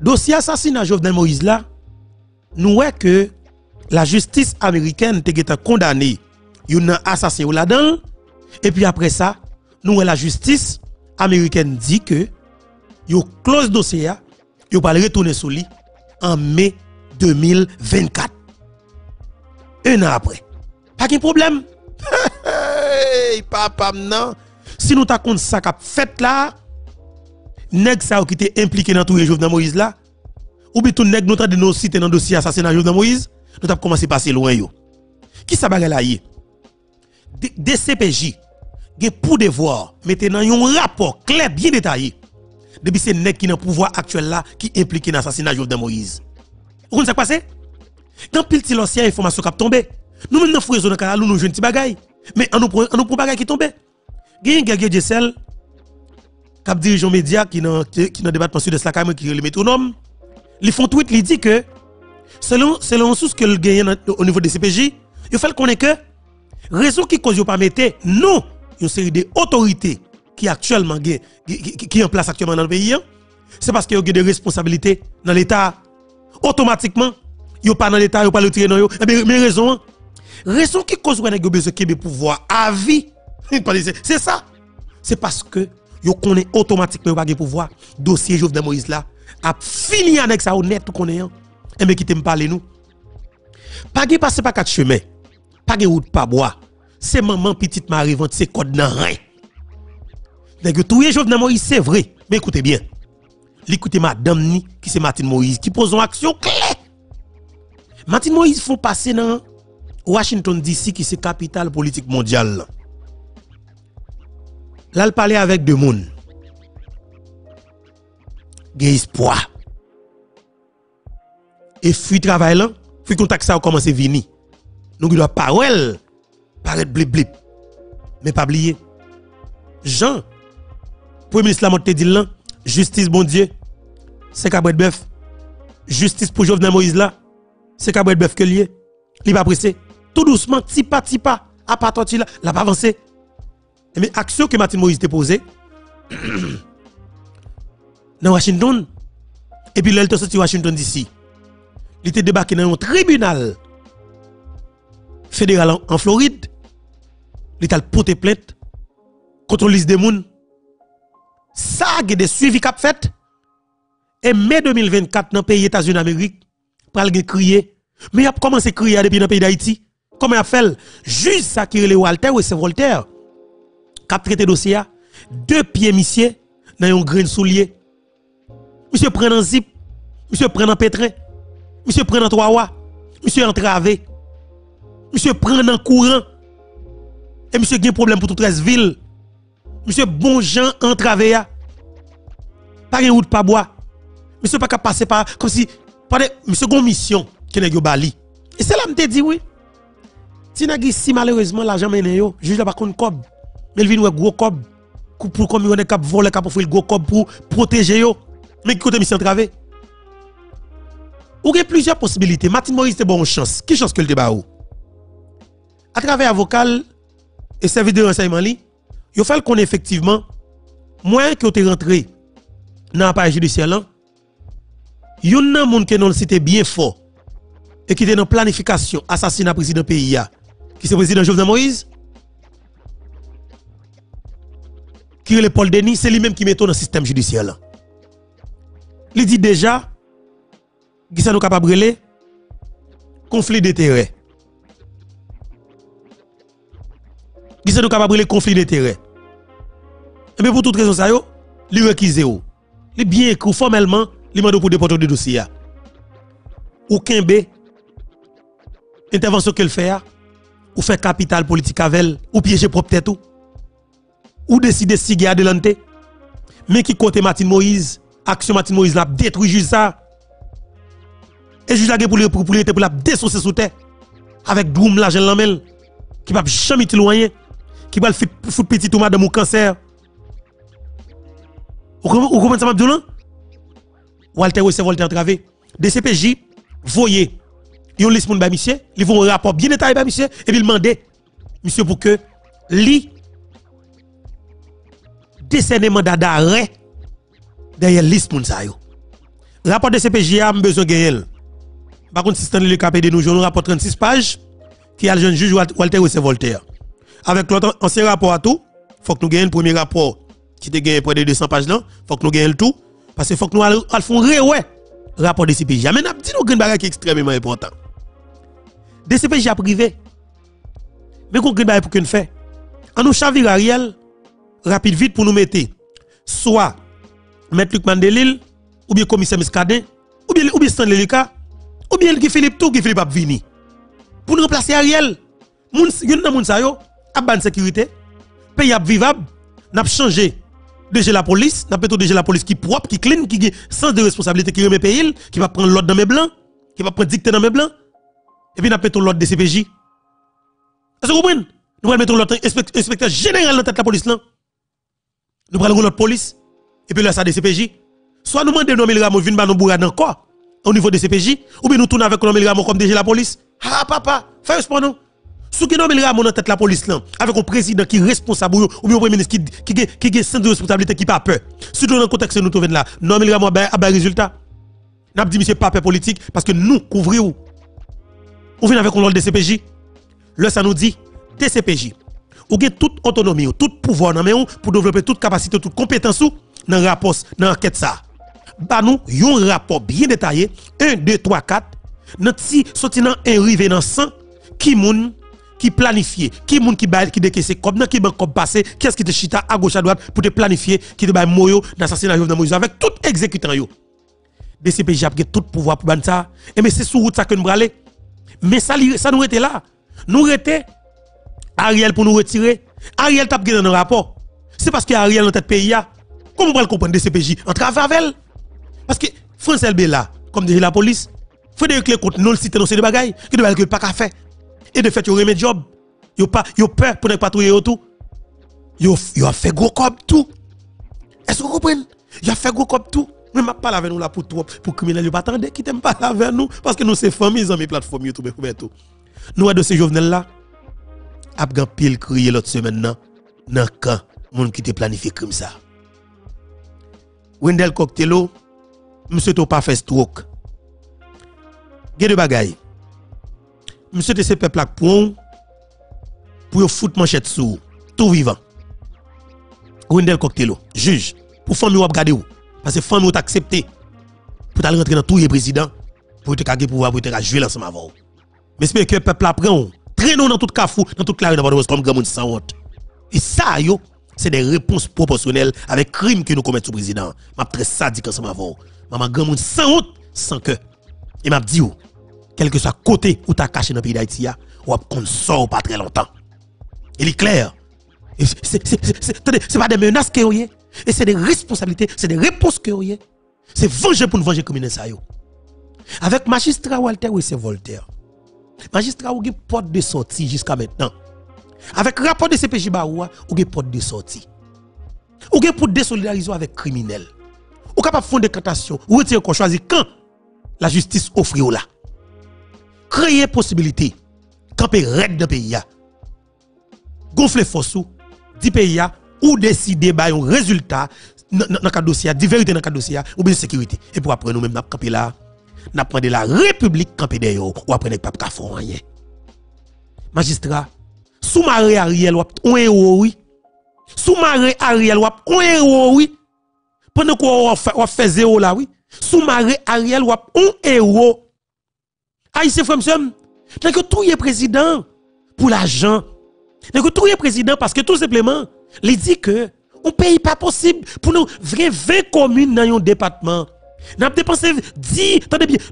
Dossier assassinat Jovenel Moïse là, nous voyons que la justice américaine a condamné un assassin là-dedans. Et puis après ça, nous voyons la justice américaine dit que yo close dossier, yo pas retourner sur lui en mai 2024. Un an après. Pas de problème. Hey, papa, non. Si nous t'avons ça qu'a fait là, nèg ça qui était impliqué dans tout Jovenel Moïse là, ou bien tout nèg nous de nous citer dans le dossier assassinat Jovenel Moïse, nous avons commencé à passer loin yo. Qui ça bagay là yé? DCPJ gen pour devoir mettre dans un rapport clair bien détaillé depuis c'est nèg qui dans pouvoir actuel là qui impliqué dans l'assassinat Jovenel Moïse. Vous comprenez ça passé? Quand pile ti l'ancien information qui tombé, nous même dans frézo dans canal nous jeune ti bagay, mais on nous pour bagay qui tombé. Gen Gergé Djessel cap dirigeant média qui dans département sud de la Cameroun qui le métronome, ils font tweet, il dit que selon source que le gagne au niveau des CPJ, il fait connaître que raison qui cause pas mettre non une série d'autorités qui actuellement qui en place actuellement dans le pays, c'est parce qu'il y a des responsabilités dans l'État. Automatiquement, il pas dans l'État, il pas le tirer dans yo. Mais raison qui cause qu'on a besoin de pouvoir à vie. C'est ça. C'est parce que yo connaît automatiquement pas de pouvoir. Dossier Jovenel Moïse là a fini avec ça honnête tout connaît. Et mais qui t'aime parler nous. Pas de passer par quatre chemins. Pas de route pas bois. C'est maman petite Marie vente ses codes dans rien. Donc tout Jovenel Moïse c'est vrai, mais écoutez bien. L'écoutez madame ni qui c'est Martine Moïse qui pose une action claire. Martine Moïse font passer dans Washington DC qui c'est capitale politique mondiale. Là elle parlait avec deux monde. Gen espoir. Et fuit travail là, fuit contact ça commence à venir. Donc il doit parole paraître blip blip. Mais pas oublier. Jean Premier ministre Lamotte te dit là, justice bon Dieu, c'est Cabret Bœuf. Justice pour Jovenel Moïse là, c'est Cabret Bœuf que lié. Il pas pressé. Tout doucement, tipa à pas torti là, la pas avancé. Mais action que Martine Moïse t'a posée dans Washington et puis là il est sorti Washington DC. Il était débarqué dans un tribunal fédéral en Floride. Il a porté plainte contre liste des moun. Ça a des suivis qu'a fait. Et mai 2024 dans le pays États-Unis d'Amérique, pral gen crier. Mais il a commencé à crier depuis dans le pays d'Haïti. Comment il a fait? Juste ça qui est Walter ou c'est Voltaire. Qui a traité dossier, deux pieds monsieur dans un grain soulier. Monsieur prend un zip, monsieur prend un pétrin, monsieur prend un trois, monsieur entravé, monsieur prend un courant. Et monsieur a un problème pour toute 13 villes. Monsieur bon Jean entravé. Pas de route pas bois. Monsieur pas capable passer par comme si monsieur gon mission qui n'a bali. Et c'est là me te dit oui. Si n'a si malheureusement l'argent mené yo, juge la pas contre cob. Mais il vient ouais gros cob pour comme on est cap voler cap offrir gros cob pour protéger yo. Mais côté mission entravé. Ou il y a plusieurs possibilités. Martine Moïse te bon chance. Qui chance que le débat ou? À travers avocat et service de renseignement li, il faut qu'on effectivement moins que tu rentré dans la page judiciaire là, yon nan moun que non cité bien fort et qui était dans planification assassinat président pays qui c'est président Jovenel Moïse qui est le Paul Denis, c'est lui-même qui met dans le système judiciaire là. Il dit déjà qui ça nous capable de conflit d'intérêt. Qui ça nous capable de conflit d'intérêt. Mais pour toute raison ça yo, li requise ou. Li bien écrit formellement, li mande pour déporter de dossier. Ou kembe intervention qu'elle fait ou fait capital politique avec ou piéger propre tête ou décider si garder l'ante. Mais qui côté Martine Moïse, action Martine Moïse l'a détruit juste ça. Et juste la pour la dessoucer sous terre avec droum l'argent lamel qui va jamais te loyer qui va foutre petit ou madame ou cancer. Ou comment ça m'a dit là? Walter ou c'est Voltaire entravé. DCPJ voyez yon liste moun ba monsieur, ils vont un rapport bien détaillé ba monsieur et puis demander monsieur pour que li décerner mandat d'arrêt derrière liste moun sa yo. Rapport de CPJ a besoin de gagner. Par contre, si Stanley Lucas de nous jouer un rapport 36 pages qui a le jeune juge Walter Wessé Voltaire. Avec l'autre ancien rapport à tout, faut que nous gagnions le premier rapport qui te gagne près de 200 pages là, faut que nous gagnions le tout parce que faut que nous allons faire ouais rapport de CPJ. Mais n'a dit nous une bagage qui est extrêmement important. Des CPJ privé. Mais qu'on gagne pour qu'on fait. En nous chavir Ariel rapide vite pour nous mettre soit Maître Luc Mandelil ou bien commissaire Muscadet ou bien Stanley Lucas ou bien Guy Philippe tout Guy Philippe a vini pour nous remplacer Ariel. Moun yon nan moun sa yo a ban sécurité pays a vivable n'a changé DG la police n'a plutôt DG la police qui propre qui clean qui sens de responsabilité qui remet pays qui va prendre l'ordre dans mes blancs qui va prendre dicter dans mes blancs et puis n'a plutôt l'ordre de CPJ. Est-ce que vous comprenez? Nous allons mettre l'autre inspecteur général dans tête la police là. Nous prenons l'autre police et puis là ça de CPJ. Soit nous demandons 9 000 ramos vinn ba nous bourrade encore au niveau de CPJ ou bien nous tournons avec 9 000 ramos comme DG la police. Ah papa, fais pour nous. Sous qui 9 000 ramos dans tête la police là avec un président qui est responsable ou bien un premier ministre qui a sens de responsabilité qui pas peur. Surtout dans le contexte que nous trouvons là, 9 000 ramos a ben résultat. N'a dit monsieur pas peur politique parce que nous couvrons on vient avec un ordre de CPJ. Là ça nous dit TCPJ. Ou avez toute autonomie, tout pouvoir dans main pour développer toute capacité, toute compétence dans rapport dans enquête ça. Ba nous un rapport bien détaillé 1 2 3 4 notre si sorti dans un rivé dans 100 qui moun qui planifier, qui moun qui bail qui décaisse comme qui ban comme passé, qu'est-ce qui te chita à gauche à droite pour te planifier qui te bail moyo d'assassinat Jovenel Moïse avec tout exécutant yo. DCPJ a tout pouvoir pour ban ça et mais c'est sur route ça que nous braler. Mais ça nous était là. Nous était Ariel pour nous retirer. Ariel t'a gagné dans le rapport. C'est parce que Ariel dans tête pays a. Comment on va le comprendre DCPJ en travers avec elle? Parce que France LB là, comme dit la police, Frédéric Lecourt non le cité dans ces bagailles qui ne pas qu'à faire. Et de fait, il remet job. Il peur pour ne pas patrouiller autour. Il a fait gros comme tout. Est-ce que vous comprenez? Il a fait gros comme tout. Mais je ne parle avec nous là pour criminels. Il pas attendre qui t'aime pas avec nous parce que nous c'est famille dans mes plateformes YouTube et tout. Nous de ces Jovenel là, a gan pile crier l'autre semaine dans camp monde qui te planifié comme ça. Wendell Coctello, monsieur to pas fait stroke. Gè de bagay. Monsieur te se peuple pour foutre manchette sous tout vivant. Wendell Coctello, juge, pour famille ou garder ou parce que famille ou accepté pour aller rentrer dans tout les président pour te caguer pouvoir pour te jouer ensemble avant. Mais c'est que peuple apprend traînons dans tout cafou, dans toute la rue comme grand monde sans honte. Et ça yo, c'est des réponses proportionnelles avec crime que nous commettons sur le président. M'a très sadique ensemble avant. Maman grand monde sans honte, sans cœur. Et m'a dit quel que soit côté où t'as caché dans le pays d'Haïti, ou qu'on sort pas très longtemps. Il est clair. C'est pas des menaces que vous et c'est des responsabilités, c'est des réponses que vous c'est venger pour nous venger comme ça yo. Avec magistrat Walter Wessé Voltaire. Magistrat ou une porte de sortie jusqu'à maintenant. Avec rapport de CPJ Baoua, ou une porte de sortie. Ou une pour désolidariser avec criminels. Ou capable de faire des cantations, ou retirer qu'on choisit quand la justice offre là. Créer possibilité, camper raide dans le pays. Gonfler force ou, 10 pays ou décider par un résultat dans le dossier, de vérité dans le dossier, ou bien sécurité. Et pour après nous-mêmes, nous camper là, nous prenons la République camper d'ailleurs, ou après nous ne pouvons pas faire rien. Magistrat, sous-maré Ariel, on héros, oui. Sous-maré Ariel, on héros, oui. Pendant qu'on fait zéro là, oui. Sous-maré Ariel, on héros. Haïtien frère monsieur, n'est que tout est président pour l'argent. N'est que tout est président parce que tout simplement, il dit que on paye pas possible pour nous vrai 20 communes dans un département. N'a dépensé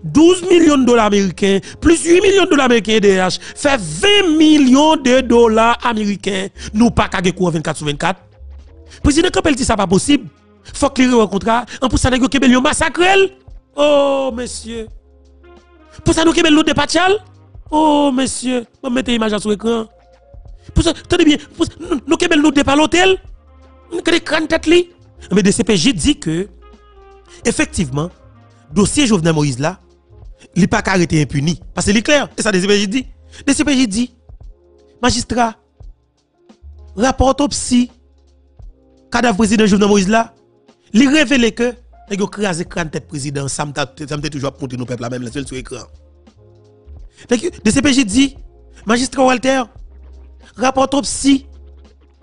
12 millions de dollars américains plus 8 millions de dollars américains DH fait 20 millions de dollars américains. Nous pas qu'à cours 24/24. Président Campbell dit ça pas possible. Faut que les contrat en pour ça nèg Québec yo massacrer. Oh monsieur. Pour ça nous Québec l'autre dépatial. Oh monsieur, on mettez image sur l'écran. Pour ça tenez bien, nous Québec l'autre départ l'hôtel. Que des crânes tête li. Mais DCPJ dit que effectivement, dossier Jovenel Moïse là, il n'est pas arrêté impuni. Parce que c'est clair. Et ça, DCPJ dit. DCPJ dit, magistrat, rapport autopsie, cadavre président Jovenel Moïse là, il révèle que Nèg yo crasé crâne tête président, ça me toujours monter nos peuple la même sur écran. DCPJ dit magistrat Walter rapport autopsie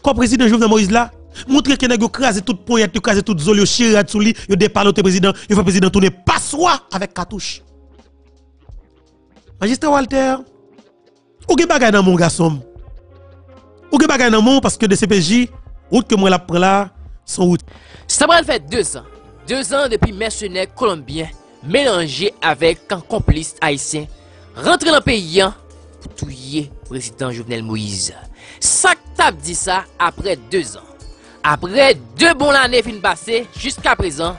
comme président Jovenel Moïse là montre que nèg yo crasé toute poignette, yo crasé toute zone, yo chirat sous lui, yo dépaloté président, yo fait président tourner passoire avec cartouche. Magistrat Walter, ou gen bagay dans mon garçon. Ou gen bagay dans mon parce que DCPJ route que moi la prend là son route. Ça va fait 2 ans. 2 ans depuis mercenaires colombiens mélangés avec un complice haïtien rentré dans le pays pour tuer le président Jovenel Moïse. Ça t'a dit ça après 2 ans. Après 2 bonnes années fin passées, jusqu'à présent,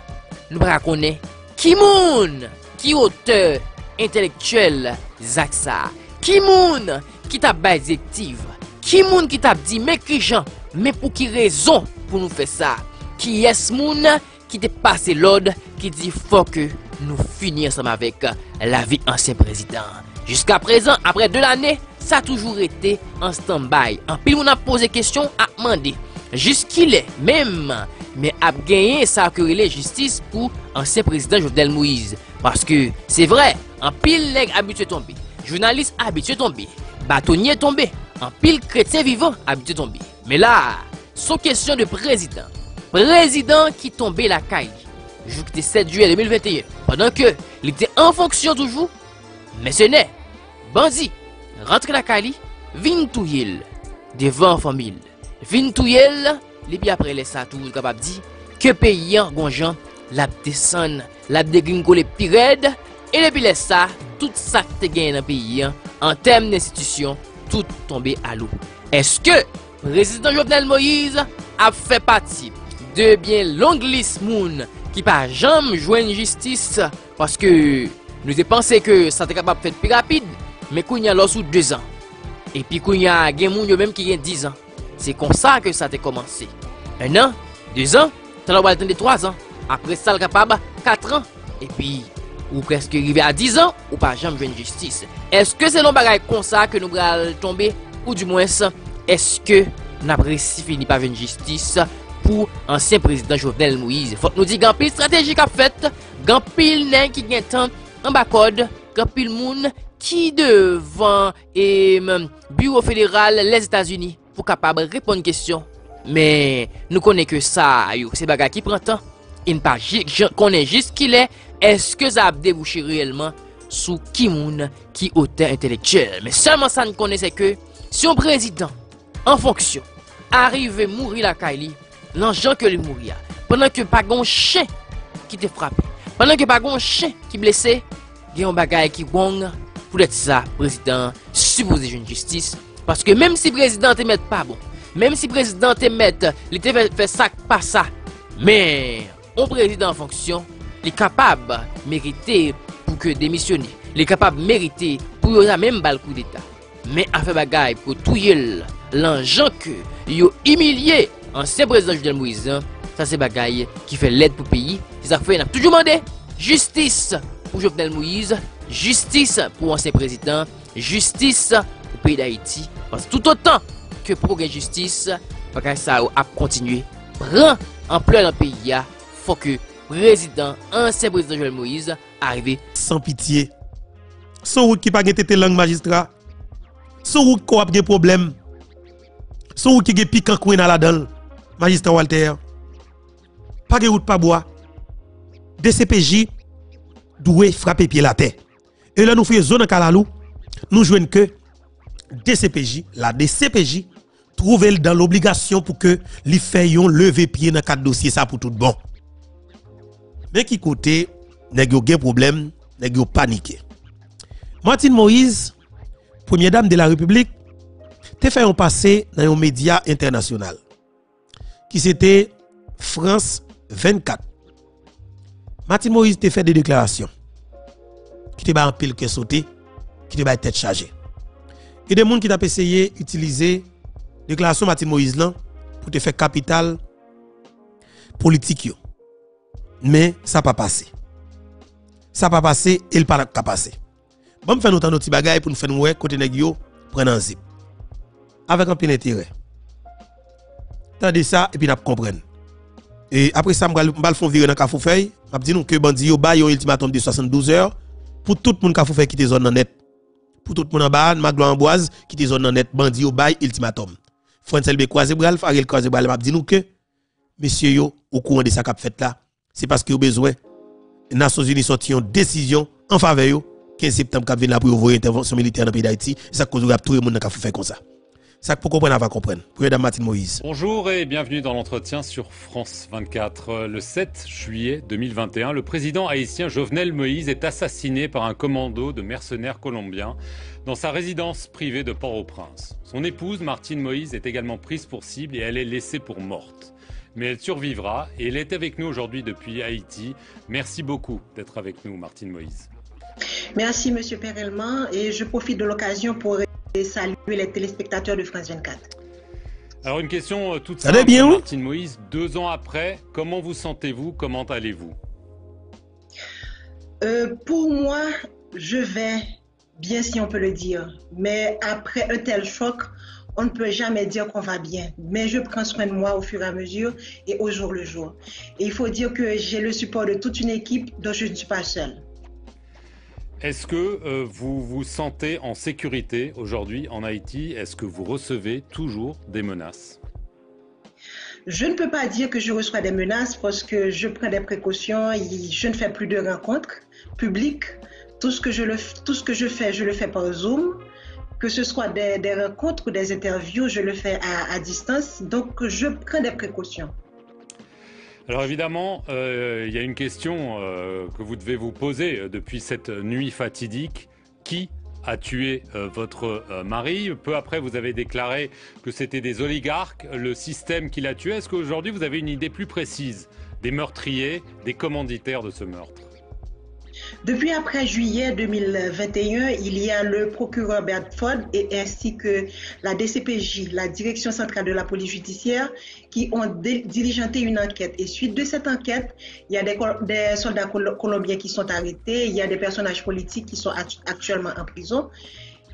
nous connaissons qui moun, qui auteur intellectuel Zaksa, qui moun qui t'a directive, qui moun qui t'a dit mais qui gens, mais pour qui raison pour nous faire ça, qui est moun qui te passe l'ordre qui dit faut que nous finissions ensemble avec la vie ancien président. Jusqu'à présent, après 2 années, ça a toujours été en stand-by. En pile, on a posé question à demander. Jusqu'il est même, mais a gagné ça que la justice pour ancien président Jovenel Moïse. Parce que c'est vrai, en pile nèg habitué tombé, journaliste habitué tombé, bâtonnier tombé, en pile chrétien vivant habitué tombé. Mais là, c'est question de président. Président qui tombait la caille. Le 7 juillet 2021, pendant que il était en fonction toujours, mais ce n'est bandit, rentre la caille, vin touyel devant famille. Vin touyel, et puis après les ça tout capable dit que paysan gonjan la descend, la dégringole pirède et depuis les ça tout ça te gagne dans le pays en termes d'institution tout tombé à l'eau. Est-ce que président Jovenel Moïse a fait partie de bien longue liste moun qui pas jamais joindre justice parce que nous avons pensé que ça était capable de faire plus rapide mais qu'on y a sous 2 ans et puis qu'on y a gen moun yo même qui a 10 ans. C'est comme ça que ça a commencé. 1 an, 2 ans, ça va attendre 3 ans. Après ça, le capable 4 ans. Et puis, ou presque arrivé à 10 ans, ou pas jamais jouer justice. Est-ce que c'est non bagaille comme ça que nous allons tomber? Ou du moins, est-ce que nous avons fini par une justice pour ancien président Jovenel Moïse? Faut nous dire qu'il y a une stratégie qu'a faite, il y a qui gagne temps en bas code, il y a moun qui devant et bureau fédéral les États-Unis pour capable répondre aux questions. Mais nous connaissons que ça, c'est bagage qui prend temps. Il ne pas connaît juste qu'il est. Est-ce que ça a débouché réellement sous qui moun qui auteur intellectuel? Mais seulement ça ne connaît c'est que si un président en fonction arrive à mourir la Kaili, l'enjeu que lui mourir pendant que pas un chien qui te frappe, pendant que pas un chien qui blessé, il y a un bagage qui bon pour être ça président supposé une justice. Parce que même si le président te met pas bon, même si le président te met, il te fait ça, pas ça, mais un président en fonction, il est capable de mériter pour que démissionner, il est capable de mériter pour la même balle coup d'État. Mais à faire bagaille pour tout l'enjeu que il a humilié ancien président Jovenel Moïse, ça c'est bagaille qui fait l'aide pour le pays. C'est ça fait, on a toujours demandé justice pour Jovenel Moïse, justice pour ancien président, justice au pays d'Haïti. Parce que tout autant que pour la justice, ça a continué. Prend ampleur dans le pays, il faut que le président, ancien président Jovenel Moïse, arrive. Sans pitié. Son route qui n'a pas été langue magistrat. Son route qui a des problèmes. Son route qui a piquant coin dans la dalle. Magistrat Walter. Pas de route pas bois. DCPJ doit frapper pied la terre. Et là nous faisons zone en Kalalou. Nous jouons que DCPJ, la DCPJ, trouve dans l'obligation pour que les faisons lever pied dans 4 dossiers ça pour tout bon. Mais qui côté, nèg yo gen problème, nèg yo paniqué. Martine Moïse, première dame de la République, te fait un passé dans un média international qui c'était France 24. Martine Moïse te fait des déclarations qui te ba en pile que sauté, qui te ba tête chargée. Il y a des gens qui ont essayé d'utiliser la déclaration Martine Moïse là pour te faire capital politique. Mais ça n'a pas passé. Ça n'a pas passé et il n'a pas passé. Bon, nous faisons notre petit bagage pour nous faire nous côté négio prendre un zip. Avec un peu d'intérêt. Tandis ça et puis nous comprenons. Et après ça, je vais faire virer dans Kafoufeuille. Je dis nous que bandi yo ba un ultimatum de 72 heures pour tout le monde Kafoufeuille quitter zone net. Pour tout le monde en bas, Maglo Amboise quitter zone net, bandi yo ba ultimatum. François Elbe croisé bral, Farel croisé bral, m'a dit nous que monsieur yo au courant de ça qu'a fait là, c'est parce que yo besoin les Nations Unies sorti une décision en faveur yo 15 septembre qu'a venir là pour ouvrir intervention militaire dans le pays d'Haïti, ça cause tout le monde n'a fait comme ça. Ça pour comprendre, on va comprendre. Première dame Martine Moïse. Bonjour et bienvenue dans l'entretien sur France 24. Le 7 juillet 2021, le président haïtien Jovenel Moïse est assassiné par un commando de mercenaires colombiens dans sa résidence privée de Port-au-Prince. Son épouse, Martine Moïse, est également prise pour cible et elle est laissée pour morte. Mais elle survivra et elle est avec nous aujourd'hui depuis Haïti. Merci beaucoup d'être avec nous, Martine Moïse. Merci, Monsieur Perelman, et je profite de l'occasion pour saluer les téléspectateurs de France 24. Alors une question toute simple, Martine Moïse, 2 ans après, comment vous sentez-vous, comment allez-vous? Pour moi, je vais bien si on peut le dire, mais après un tel choc, on ne peut jamais dire qu'on va bien, mais je prends soin de moi au fur et à mesure et au jour le jour. Et il faut dire que j'ai le support de toute une équipe dont je ne suis pas seule. Est-ce que vous vous sentez en sécurité aujourd'hui en Haïti? Est-ce que vous recevez toujours des menaces? Je ne peux pas dire que je reçois des menaces parce que je prends des précautions. Je ne fais plus de rencontres publiques. Tout ce que je fais par Zoom. Que ce soit des rencontres ou des interviews, je le fais à distance. Donc, je prends des précautions. Alors évidemment, il y a une question que vous devez vous poser depuis cette nuit fatidique. Qui a tué votre mari? Peu après, vous avez déclaré que c'était des oligarques, le système qui l'a tué. Est-ce qu'aujourd'hui, vous avez une idée plus précise des meurtriers, des commanditaires de ce meurtre? Depuis après juillet 2021, il y a le procureur Bedford et ainsi que la DCPJ, la Direction centrale de la police judiciaire, qui ont diligenté une enquête. Et suite de cette enquête, il y a des soldats colombiens qui sont arrêtés, il y a des personnages politiques qui sont actuellement en prison.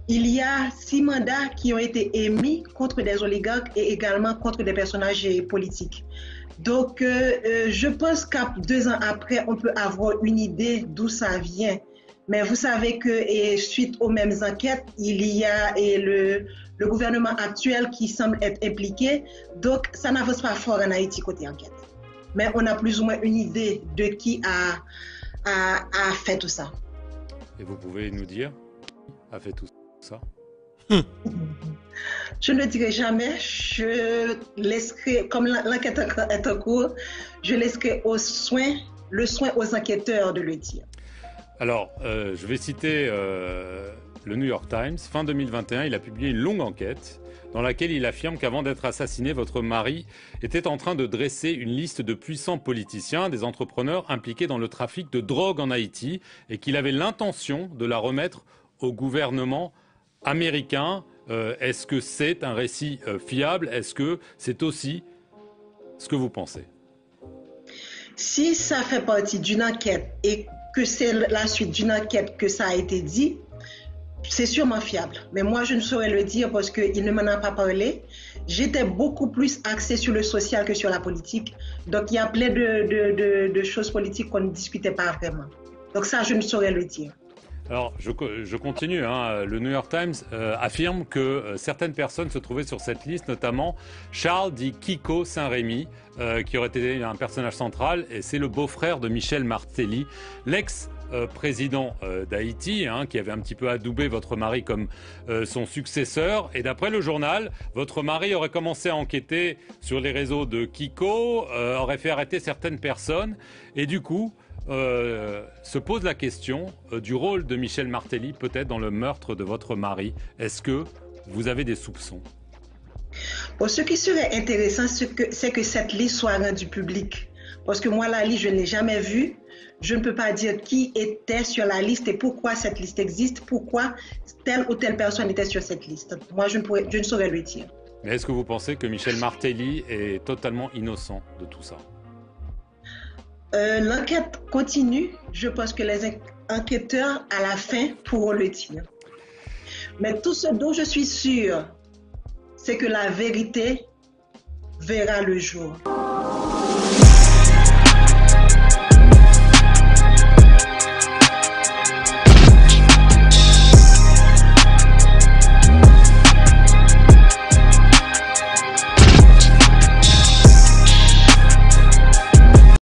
Il y a 6 mandats qui ont été émis contre des oligarques et également contre des personnages politiques. Donc, je pense qu'à 2 ans après, on peut avoir une idée d'où ça vient. Mais vous savez que suite aux mêmes enquêtes, il y a le gouvernement actuel qui semble être impliqué. Donc, ça n'avance pas fort en Haïti côté enquête. Mais on a plus ou moins une idée de qui a fait tout ça. Et vous pouvez nous dire qui a fait tout ça? Je ne le dirai jamais, je laisserai, comme l'enquête est en cours, je laisserai le soin aux enquêteurs de le dire. Alors, je vais citer le New York Times. Fin 2021, il a publié une longue enquête dans laquelle il affirme qu'avant d'être assassiné, votre mari était en train de dresser une liste de puissants politiciens, des entrepreneurs impliqués dans le trafic de drogue en Haïti et qu'il avait l'intention de la remettre au gouvernement américain. Est-ce que c'est un récit fiable? Est-ce que c'est aussi ce que vous pensez? Si ça fait partie d'une enquête et que c'est la suite d'une enquête que ça a été dit, c'est sûrement fiable. Mais moi, je ne saurais le dire parce qu'il ne m'en a pas parlé. J'étais beaucoup plus axée sur le social que sur la politique. Donc, il y a plein de choses politiques qu'on ne discutait pas vraiment. Donc ça, je ne saurais le dire. Alors, je continue. Le New York Times affirme que certaines personnes se trouvaient sur cette liste, notamment Charles dit Kiko Saint-Rémy, qui aurait été un personnage central, et c'est le beau-frère de Michel Martelly, l'ex-président d'Haïti, qui avait un petit peu adoubé votre mari comme son successeur. Et d'après le journal, votre mari aurait commencé à enquêter sur les réseaux de Kiko, aurait fait arrêter certaines personnes, et du coup se pose la question du rôle de Michel Martelly peut-être dans le meurtre de votre mari. Est-ce que vous avez des soupçons? Bon, ce qui serait intéressant, c'est que cette liste soit rendue publique. Parce que moi, la liste, je ne l'ai jamais vue. Je ne peux pas dire qui était sur la liste et pourquoi cette liste existe, pourquoi telle ou telle personne était sur cette liste. Moi, je ne saurais le dire. Mais est-ce que vous pensez que Michel Martelly est totalement innocent de tout ça? L'enquête continue. Je pense que les enquêteurs, à la fin, pourront le dire. Mais tout ce dont je suis sûre, c'est que la vérité verra le jour.